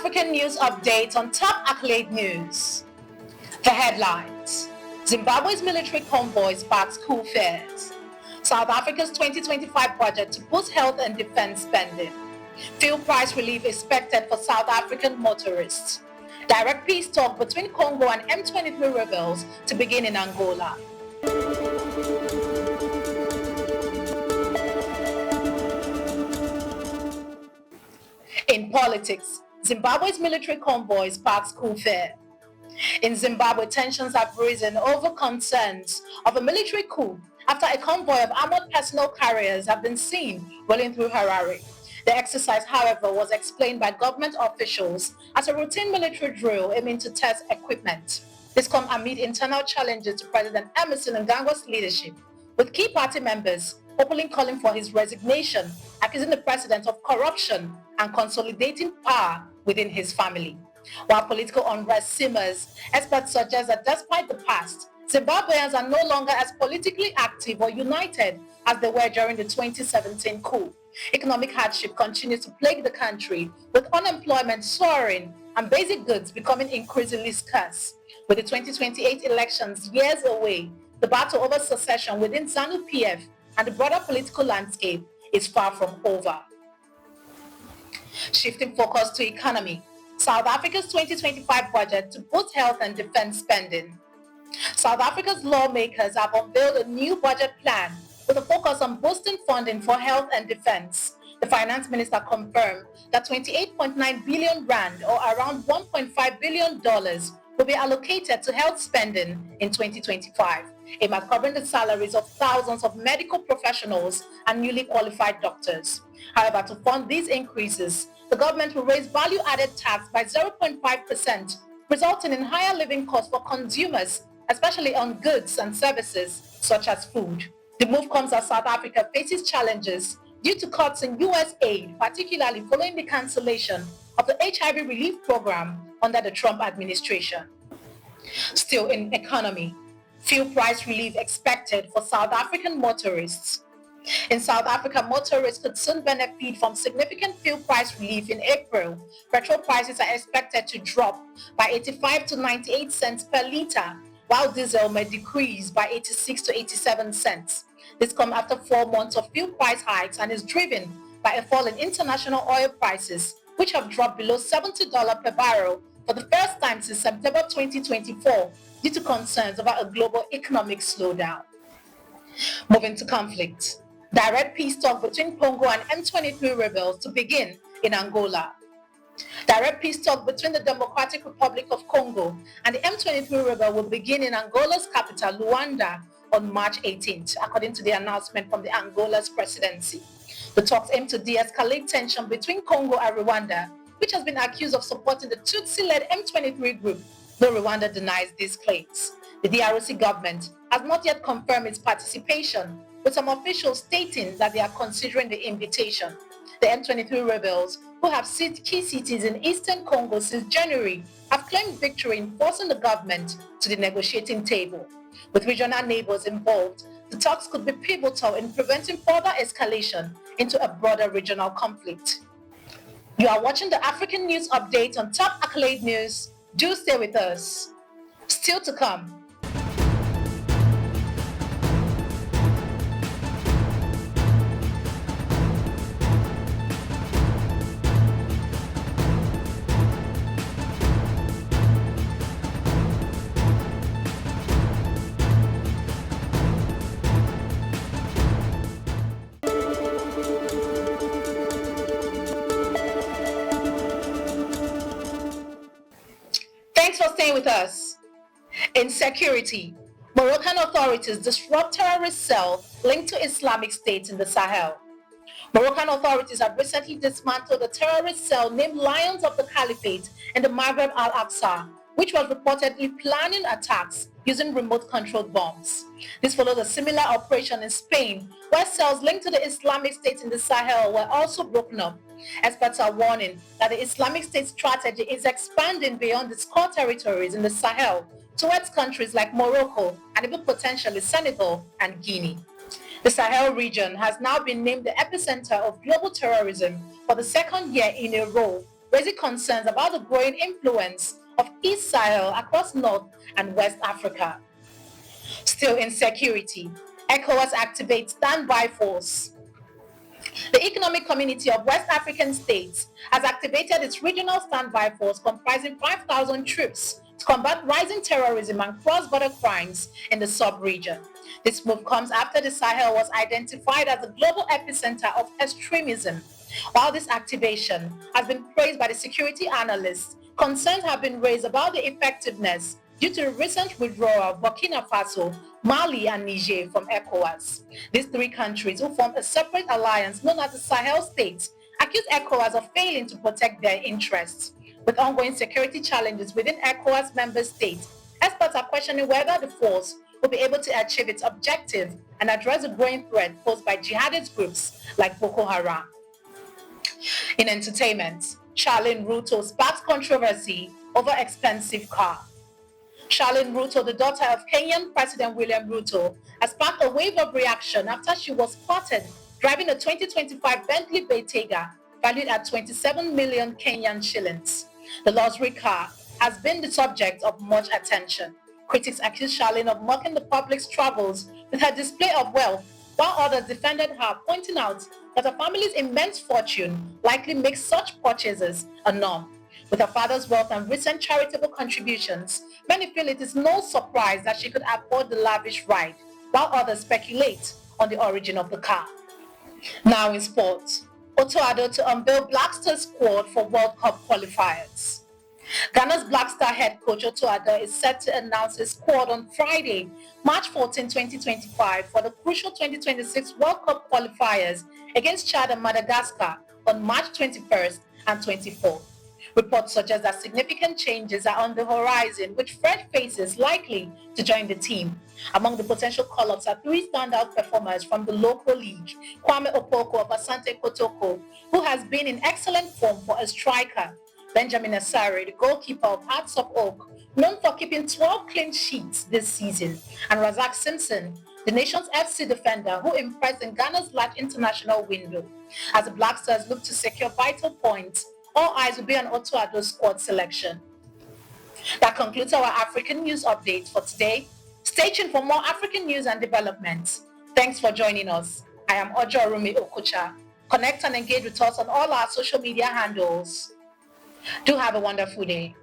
African news update on top accolade news. The headlines: Zimbabwe's military convoy sparks Coup fears. South Africa's 2025 budget to boost health and defense spending. Fuel price relief expected for South African motorists. Direct peace talk between Congo and M23 rebels to begin in Angola. In politics, Zimbabwe's military convoy sparks coup fear. In Zimbabwe, tensions have risen over concerns of a military coup after a convoy of armored personnel carriers have been seen rolling through Harare. The exercise, however, was explained by government officials as a routine military drill aiming to test equipment. This comes amid internal challenges to President Emmerson Mnangagwa's leadership, with key party members openly calling for his resignation, accusing the president of corruption and consolidating power within his family. While political unrest simmers, experts suggest that despite the past, Zimbabweans are no longer as politically active or united as they were during the 2017 coup. Economic hardship continues to plague the country, with unemployment soaring and basic goods becoming increasingly scarce. With the 2028 elections years away, the battle over succession within ZANU-PF and the broader political landscape is far from over. Shifting focus to economy, South Africa's 2025 budget to boost health and defense spending. South Africa's lawmakers have unveiled a new budget plan with a focus on boosting funding for health and defense. The finance minister confirmed that 28.9 billion rand, or around $1.5 billion, will be allocated to health spending in 2025, aimed at covering the salaries of thousands of medical professionals and newly qualified doctors. However, to fund these increases, the government will raise value-added tax by 0.5%, resulting in higher living costs for consumers, especially on goods and services such as food. The move comes as South Africa faces challenges due to cuts in U.S. aid, particularly following the cancellation of the HIV relief program under the Trump administration. Still in economy, fuel price relief expected for South African motorists. In South Africa, motorists could soon benefit from significant fuel price relief in April. Petrol prices are expected to drop by 85 to 98 cents per litre, while diesel may decrease by 86 to 87 cents. This comes after 4 months of fuel price hikes and is driven by a fall in international oil prices, which have dropped below $70 per barrel for the first time since September 2024 due to concerns about a global economic slowdown. Moving to conflict. Direct peace talk between Congo and M23 rebels to begin in Angola. Direct peace talk between the Democratic Republic of Congo and the M23 rebel will begin in Angola's capital, Luanda, on March 18th, according to the announcement from the Angola's presidency. The talks aim to de-escalate tension between Congo and Rwanda, which has been accused of supporting the Tutsi-led M23 group, though Rwanda denies these claims. The DRC government has not yet confirmed its participation, with some officials stating that they are considering the invitation. The M23 rebels, who have seized key cities in eastern Congo since January, have claimed victory in forcing the government to the negotiating table. With regional neighbors involved, the talks could be pivotal in preventing further escalation into a broader regional conflict. You are watching the African News Update on Top Accolade News. Do stay with us. Still to come. Thanks for staying with us. In security, Moroccan authorities disrupt terrorist cell linked to Islamic State in the Sahel. Moroccan authorities have recently dismantled a terrorist cell named Lions of the Caliphate in the Maghreb Al-Aqsa, which was reportedly planning attacks using remote-controlled bombs. This follows a similar operation in Spain, where cells linked to the Islamic State in the Sahel were also broken up. Experts are warning that the Islamic State strategy is expanding beyond its core territories in the Sahel towards countries like Morocco and even potentially Senegal and Guinea. The Sahel region has now been named the epicenter of global terrorism for the second year in a row, raising concerns about the growing influence of East Sahel across North and West Africa. Still in security, ECOWAS activates standby force. The Economic Community of West African States has activated its regional standby force comprising 5,000 troops to combat rising terrorism and cross-border crimes in the sub-region. This move comes after the Sahel was identified as a global epicenter of extremism. While this activation has been praised by the security analysts, concerns have been raised about the effectiveness due to the recent withdrawal of Burkina Faso, Mali, and Niger from ECOWAS. These three countries, who form a separate alliance known as the Sahel States, accuse ECOWAS of failing to protect their interests. With ongoing security challenges within ECOWAS member states, experts are questioning whether the force will be able to achieve its objective and address the growing threat posed by jihadist groups like Boko Haram. In entertainment, CHARLENE RUTO sparks controversy over expensive car. CHARLENE RUTO, the daughter of Kenyan President William Ruto, has sparked a wave of reaction after she was spotted driving a 2025 Bentley Bentayga valued at 27 million Kenyan shillings. The luxury car has been the subject of much attention. Critics accuse CHARLENE of mocking the public's travels with her display of wealth, while others defended her, pointing out that her family's immense fortune likely makes such purchases a norm. With her father's wealth and recent charitable contributions, many feel it is no surprise that she could afford the lavish ride, while others speculate on the origin of the car. Now in sports, ADDO to unveil Black Star squad for World Cup qualifiers. Ghana's Black Star head coach ADDO is set to announce his squad on Friday, March 14, 2025 for the crucial 2026 World Cup qualifiers against Chad and Madagascar on March 21st and 24th. Reports suggest that significant changes are on the horizon, with fresh faces likely to join the team. Among the potential call-ups are three standout performers from the local league: Kwame Opoko of Asante Kotoko, who has been in excellent form for a striker; Benjamin Asare, the goalkeeper of Hearts of Oak, known for keeping 12 clean sheets this season; and Razak Simpson, the nation's FC defender who impressed in Ghana's large international window. As the Black Stars look to secure vital points, all eyes will be on ADDO's squad selection. That concludes our African news update for today. Stay tuned for more African news and developments. Thanks for joining us. I am Rumi Okucha. Connect and engage with us on all our social media handles. Do have a wonderful day.